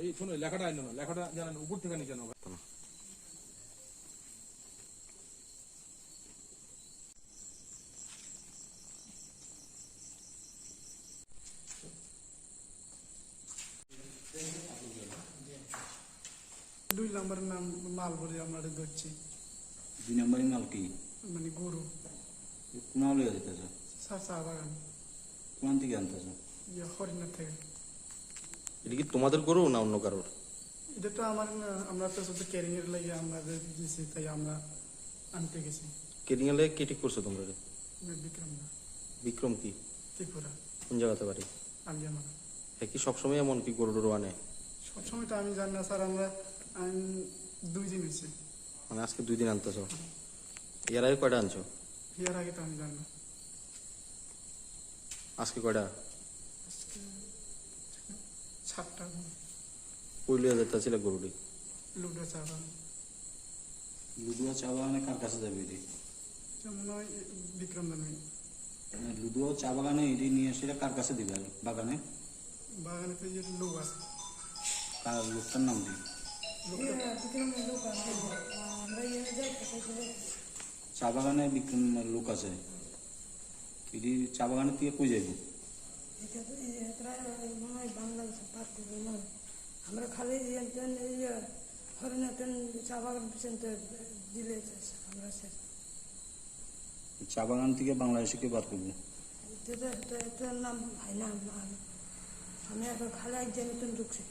এই শোনো লেখাটা আইনো না, লেখাটা জানেন উপর থেকে নিচে নাও। 2 নম্বরের নাম মাল বলে আমরা ধরছি। 2 নম্বরের মাল কি? মানে গরু। কোন লইয়া দিতেছ? চা বাগান। কোন থেকে আনতেছ? হরিণার থেকে। এটা কি তোমাদের গরু না অন্য কারোর? এটা তো আমার না, আমরা তো শুধু ক্যারিং এর লাগে আমরা দিয়েছি, তাই আমরা আনতে গেছি। কেরিং এলে কি ঠিক করছো তোমরা? বিক্রম না। বিক্রম কি? ত্রিপুরা। কোন জায়গাতে বাড়ি? আলিয়ামা। হ্যাঁ, কি সবসময় এমন কি গরু টরু আনে? সবসময় তো আমি জানি না স্যার, আমরা 2 দিন হয়েছে। মানে আজকে 2 দিন আনতেছো? এর আগে কয়টা আনছো? এর আগে তো আমি জানি না। আজকে কয়টা? আজকে 7টা। কই লিয়ে যেতেছিল গরুটি? লুডো চা বাগান। লুদুয়া চা বাগানে কার কাছে যাবে এটি? যেমন হয় বিক্রম দামি। লুদুয়া চা বাগানে এটি নিয়ে এসে কার কাছে দিবে বাগানে? বাগানে তো যে লোক আছে। কার লোকটার নাম কি? চা বাগানে বিক্রম লোক আছে। এটি চা বাগানে থেকে কই যাইব? আমরা খালি হরিণাতেন চা বাগান পিছন দিলে আমরা চা বাগান থেকে বাংলাদেশে কে বাদ করবো? এটার নাম হয় না, আমি এখন খালি একজন ঢুকছে।